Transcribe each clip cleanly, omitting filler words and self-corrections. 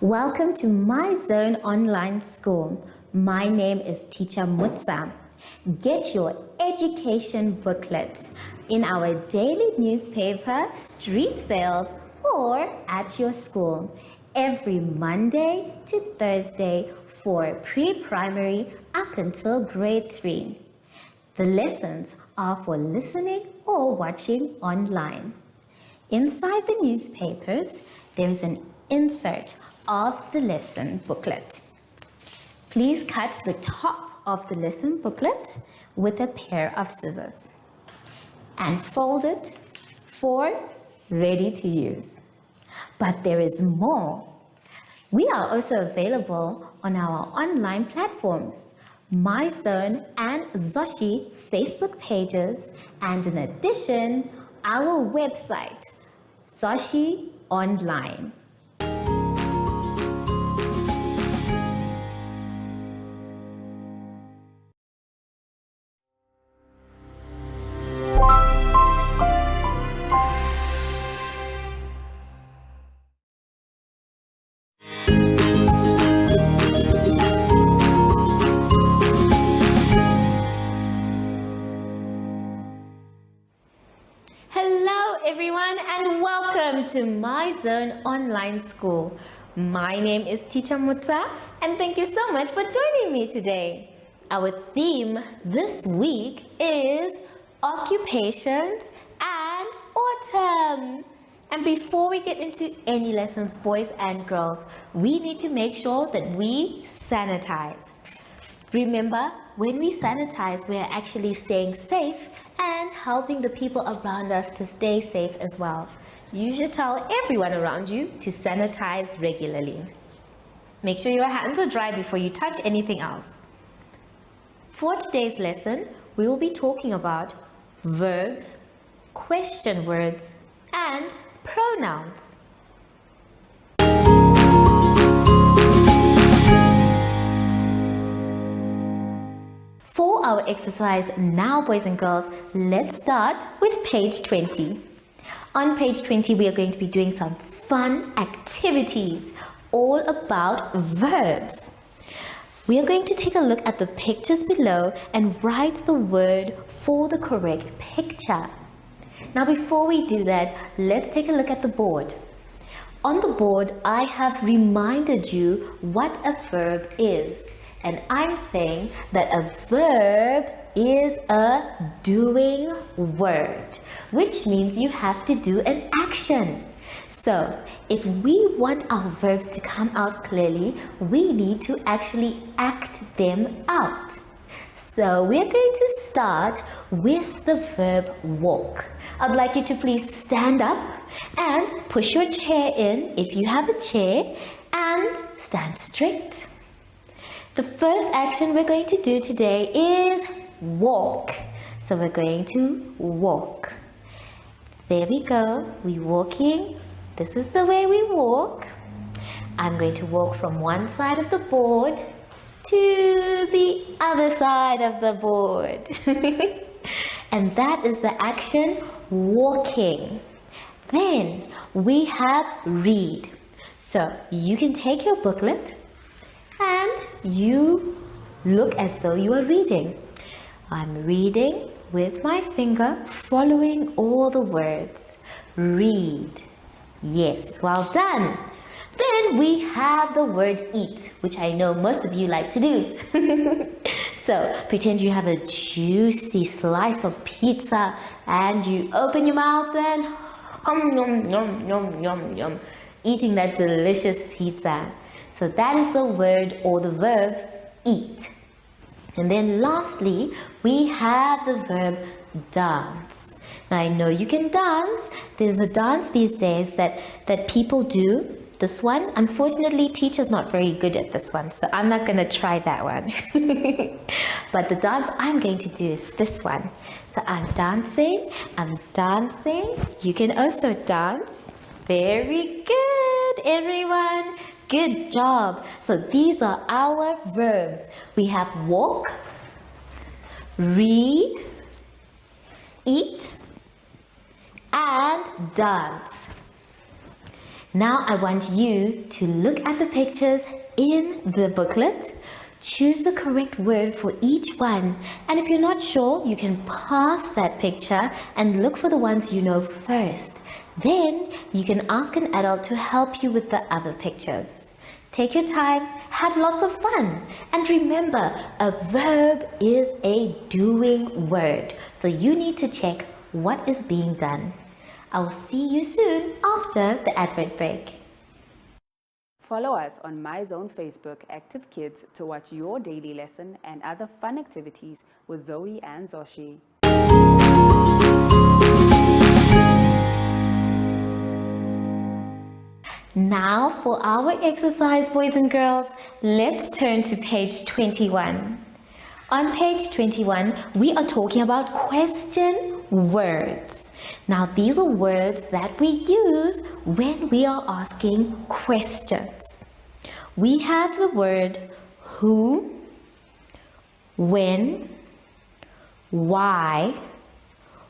Welcome to My Zone Online School. My name is Teacher Mutsa. Get your education booklet in our daily newspaper, street sales, or at your school every Monday to Thursday for pre-primary up until grade 3. The lessons are for listening or watching online. Inside the newspapers, there is an insert of the lesson booklet. Please cut the top of the lesson booklet with a pair of scissors and fold it for ready to use. But there is more. We are also available on our online platforms, MyZone and Zoshi Facebook pages, and in addition, our website, Zoshi Online. Hello everyone and welcome to My Zone Online School. My name is Teacher Mutsa and thank you so much for joining me today. Our theme this week is occupations and autumn. And before we get into any lessons, boys and girls, we need to make sure that we sanitize. Remember, when we sanitize, we are actually staying safe and helping the people around us to stay safe as well. You should tell everyone around you to sanitize regularly. Make sure your hands are dry before you touch anything else. For today's lesson, we will be talking about verbs, question words, and pronouns. For our exercise now, boys and girls, let's start with page 20. On page 20, we are going to be doing some fun activities all about verbs. We are going to take a look at the pictures below and write the word for the correct picture. Now, before we do that, let's take a look at the board. On the board, I have reminded you what a verb is. And I'm saying that a verb is a doing word, which means you have to do an action. So, if we want our verbs to come out clearly, we need to actually act them out. So, we're going to start with the verb walk. I'd like you to please stand up and push your chair in if you have a chair and stand straight. The first action we're going to do today is walk. So we're going to walk. There we go. We're walking. This is the way we walk. I'm going to walk from one side of the board to the other side of the board. And that is the action walking. Then we have read. So you can take your booklet and you look as though you are reading. I'm reading with my finger, following all the words. Read. Yes, well done. Then we have the word eat, which I know most of you like to do. So pretend you have a juicy slice of pizza and you open your mouth and yum, yum, yum, yum, yum, eating that delicious pizza. So that is the word or the verb eat. And then lastly, we have the verb dance. Now I know you can dance. There's a dance these days that people do. This one, unfortunately, teacher's not very good at this one, so I'm not going to try that one. But the dance I'm going to do is this one. So I'm dancing. You can also dance. Very good, everyone. Good job. So these are our verbs. We have walk, read, eat, and dance. Now I want you to look at the pictures in the booklet, choose the correct word for each one, and if you're not sure, you can pause that picture and look for the ones you know first. Then you can ask an adult to help you with the other pictures. Take your time, have lots of fun, and remember, a verb is a doing word, so you need to check what is being done. I'll see you soon after the advert break. Follow us on My Zone Facebook Active Kids to watch your daily lesson and other fun activities with Zoe and Zoshi. Now for our exercise, boys and girls, let's turn to page 21. On page 21, we are talking about question words. Now, these are words that we use when we are asking questions. We have the word who, when, why,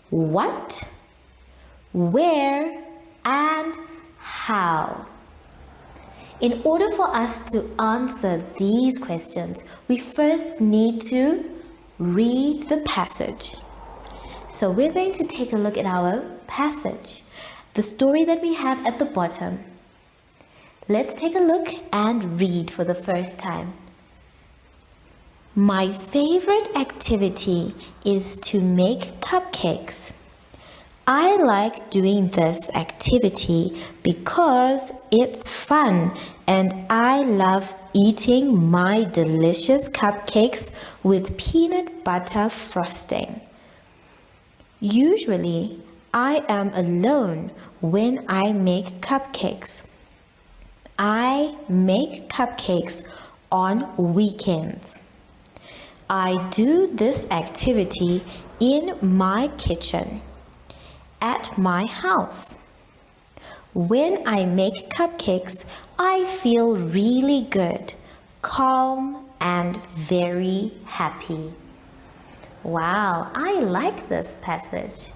what, where, and how. In order for us to answer these questions, we first need to read the passage. So we're going to take a look at our passage, the story that we have at the bottom. Let's take a look and read for the first time. My favorite activity is to make cupcakes. I like doing this activity because it's fun and I love eating my delicious cupcakes with peanut butter frosting. Usually, I am alone when I make cupcakes. I make cupcakes on weekends. I do this activity in my kitchen, at my house. When I make cupcakes, I feel really good, calm, and very happy. Wow, I like this passage.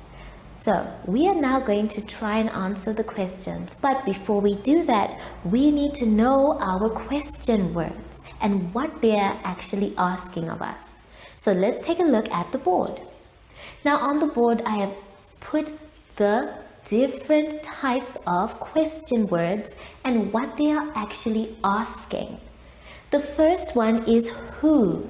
So we are now going to try and answer the questions. But before we do that, we need to know our question words and what they are actually asking of us. So let's take a look at the board. Now on the board, I have put the different types of question words and what they are actually asking. The first one is who.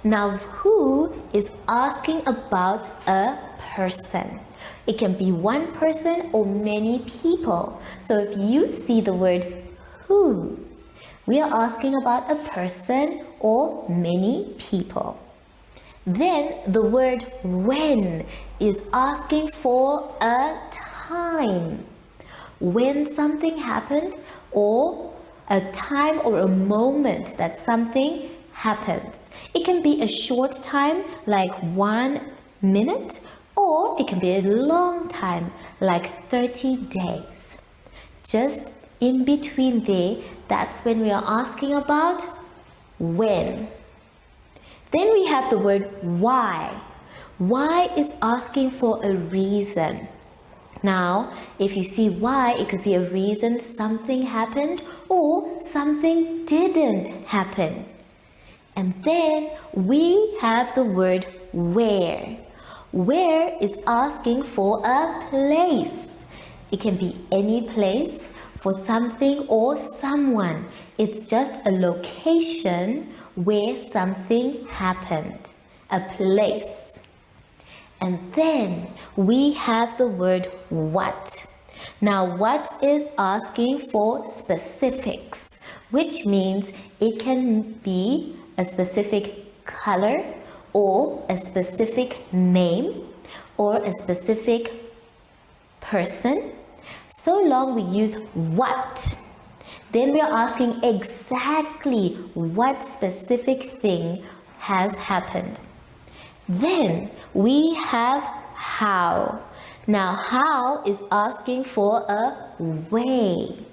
Now, who is asking about a person. It can be one person or many people. So if you see the word who, we are asking about a person or many people. Then the word when is asking for a time. When something happened, or a time or a moment that something happens. It can be a short time, like 1 minute, or it can be a long time, like 30 days. Just in between there, that's when we are asking about when. Then we have the word why. Why is asking for a reason. Now, if you see why, it could be a reason something happened or something didn't happen. And then we have the word where. Where is asking for a place. It can be any place for something or someone. It's just a location where something happened, a place. And then we have the word what. Now, what is asking for specifics, which means it can be a specific color or a specific name or a specific person. So long we use what. Then we are asking exactly what specific thing has happened. Then we have how. Now, how is asking for a way.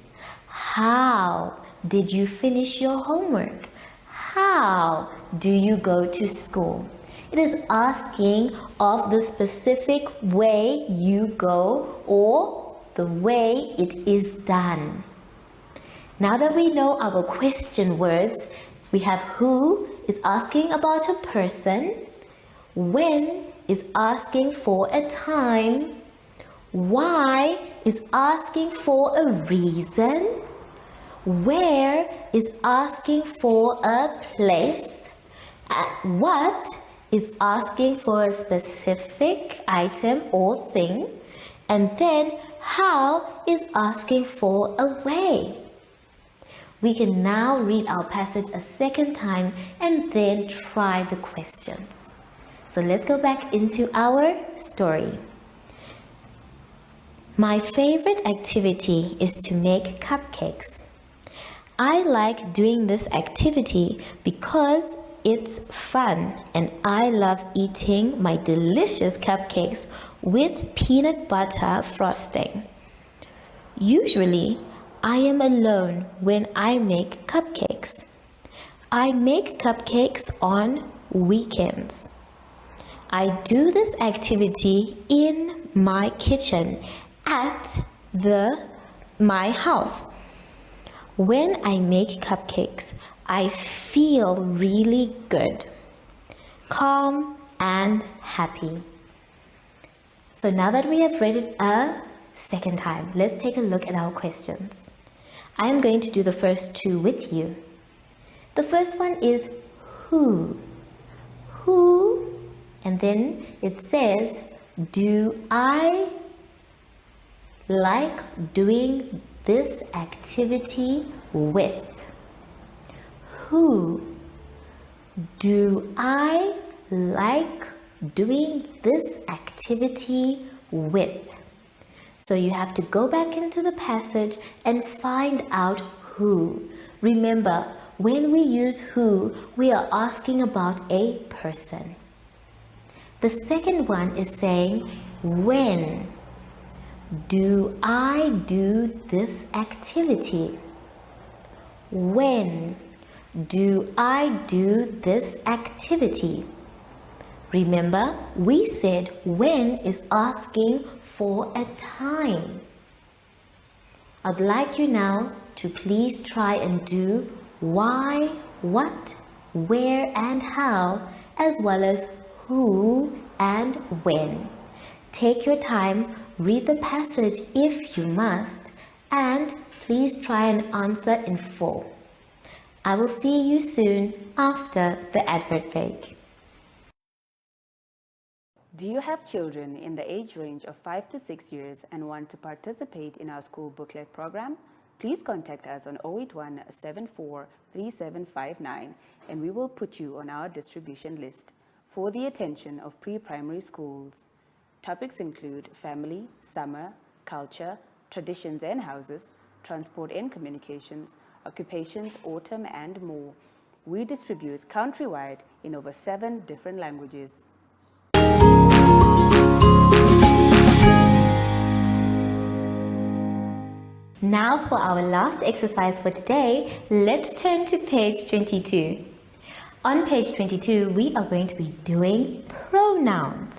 How did you finish your homework? How do you go to school? It is asking of the specific way you go or the way it is done. Now that we know our question words, we have who is asking about a person, when is asking for a time, why is asking for a reason, where is asking for a place, what is asking for a specific item or thing, and then how is asking for a way. We can now read our passage a second time and then try the questions. So let's go back into our story. My favorite activity is to make cupcakes. I like doing this activity because it's fun and I love eating my delicious cupcakes with peanut butter frosting. Usually, I am alone when I make cupcakes. I make cupcakes on weekends. I do this activity in my kitchen at my house. When I make cupcakes, I feel really good, calm and happy. So now that we have read it a second time, let's take a look at our questions. I am going to do the first two with you. The first one is who. Who, and then it says, do I like doing this activity with? Who do I like doing this activity with? So you have to go back into the passage and find out who. Remember, when we use who, we are asking about a person. The second one is saying, when do I do this activity? When do I do this activity? Remember, we said when is asking for a time. I'd like you now to please try and do why, what, where and how, as well as who and when. Take your time, read the passage if you must, and please try and answer in full. I will see you soon after the advert break. Do you have children in the age range of 5 to 6 years and want to participate in our school booklet program? Please contact us on 081 74 3759 and we will put you on our distribution list for the attention of pre-primary schools. Topics include family, summer, culture, traditions and houses, transport and communications, occupations, autumn and more. We distribute countrywide in over 7 different languages. Now for our last exercise for today, let's turn to page 22. On page 22, we are going to be doing pronouns.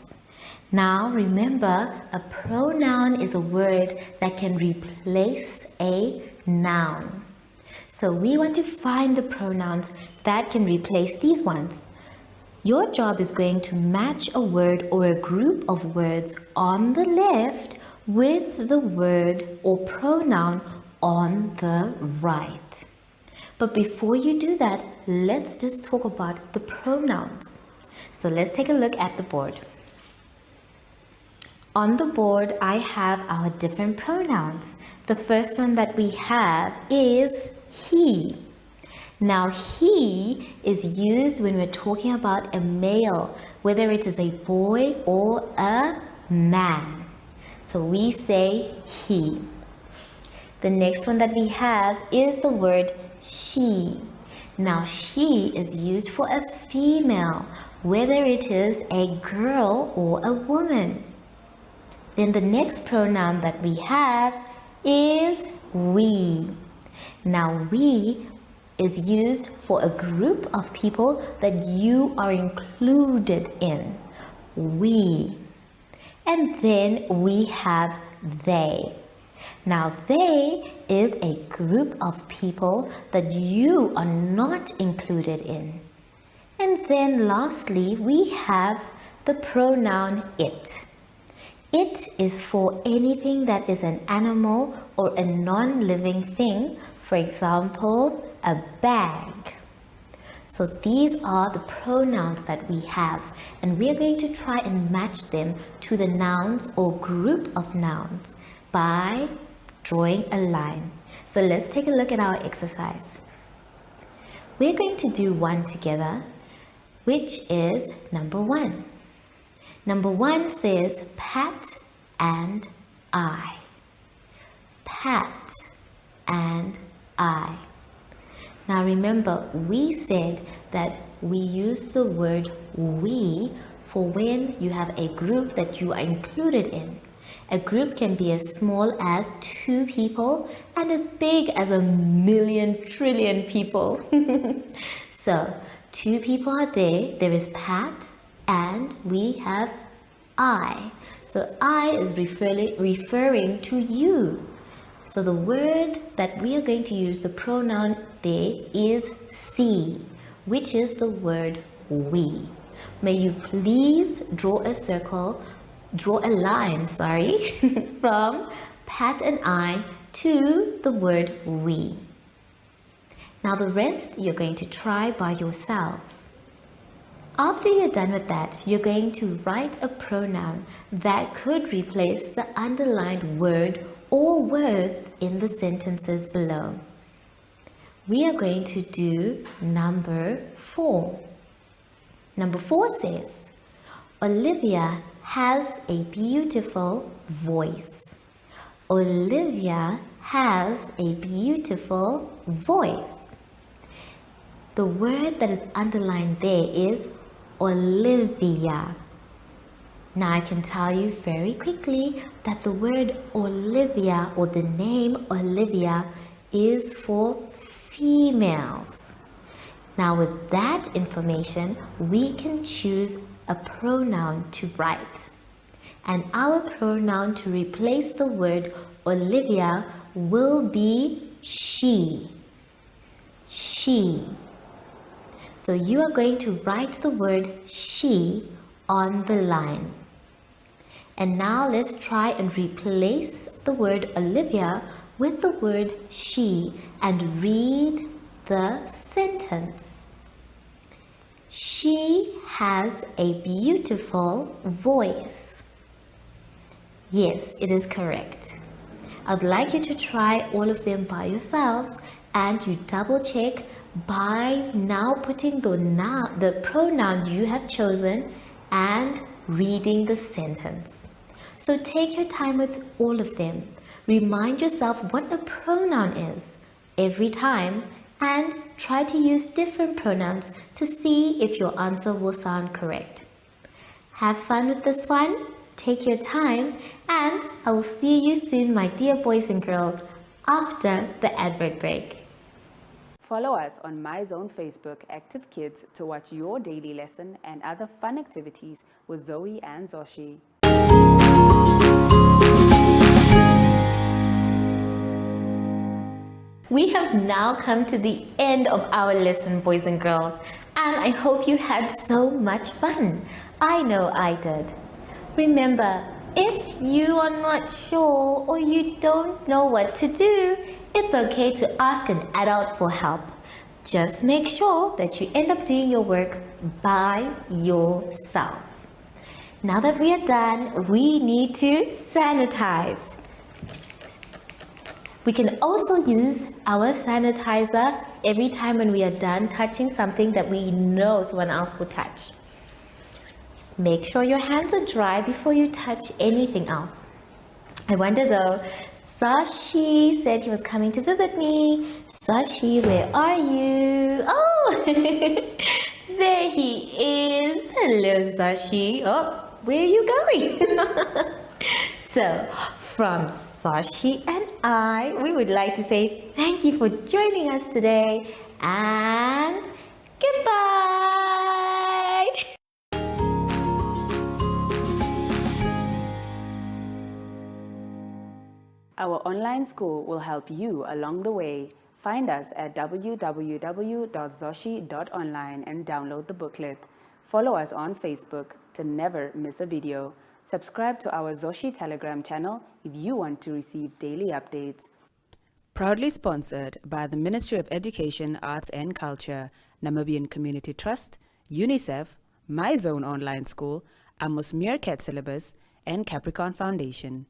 Now remember, a pronoun is a word that can replace a noun. So we want to find the pronouns that can replace these ones. Your job is going to match a word or a group of words on the left with the word or pronoun on the right. But before you do that, let's just talk about the pronouns. So let's take a look at the board. On the board, I have our different pronouns. The first one that we have is he. Now, he is used when we're talking about a male, whether it is a boy or a man. So we say he. The next one that we have is the word she. Now, she is used for a female, whether it is a girl or a woman. Then the next pronoun that we have is we. Now, we is used for a group of people that you are included in. We. And then we have they. Now, they is a group of people that you are not included in. And then lastly, we have the pronoun it. It is for anything that is an animal or a non-living thing. For example, a bag. So these are the pronouns that we have, and we are going to try and match them to the nouns or group of nouns by drawing a line. So let's take a look at our exercise. We're going to do one together, which is number 1. Number 1 says Pat and I. Pat and I. Now remember, we said that we use the word we for when you have a group that you are included in. A group can be as small as 2 people and as big as 1,000,000 trillion people. So, 2 people are there. There is Pat and we have I. So, I is referring to you. So, the word that we are going to use, the pronoun there is see, which is the word we. May you please draw a line, from Pat and I to the word we. Now the rest you're going to try by yourselves. After you're done with that, you're going to write a pronoun that could replace the underlined word or words in the sentences below. We are going to do number 4. Number 4 says, Olivia has a beautiful voice. Olivia has a beautiful voice. The word that is underlined there is Olivia. Now I can tell you very quickly that the word Olivia or the name Olivia is for females. Now with that information, we can choose a pronoun to write. And our pronoun to replace the word Olivia will be she. She. So you are going to write the word she on the line. And now let's try and replace the word Olivia with the word she and read the sentence. She has a beautiful voice. Yes, it is correct. I'd like you to try all of them by yourselves and you double check by now putting the pronoun you have chosen and reading the sentence. So take your time with all of them. Remind yourself what a pronoun is every time and try to use different pronouns to see if your answer will sound correct. Have fun with this one, take your time, and I will see you soon, my dear boys and girls, after the advert break. Follow us on MyZone Facebook Active Kids to watch your daily lesson and other fun activities with Zoe and Zoshi. We have now come to the end of our lesson, boys and girls, and I hope you had so much fun. I know I did. Remember, if you are not sure or you don't know what to do, it's okay to ask an adult for help. Just make sure that you end up doing your work by yourself. Now that we are done, we need to sanitize. We can also use our sanitizer every time when we are done touching something that we know someone else will touch. Make sure your hands are dry before you touch anything else. I wonder though, Sashi said he was coming to visit me. Sashi, where are you? Oh, there he is. Hello, Sashi. Oh, where are you going? So, from Sashi and I, we would like to say thank you for joining us today and goodbye. Our online school will help you along the way. Find us at www.zoshi.online and download the booklet. Follow us on Facebook to never miss a video. Subscribe to our Zoshi Telegram channel if you want to receive daily updates. Proudly sponsored by the Ministry of Education, Arts and Culture, Namibian Community Trust, UNICEF, My Zone Online School, Amos Meerkat Syllabus, and Capricorn Foundation.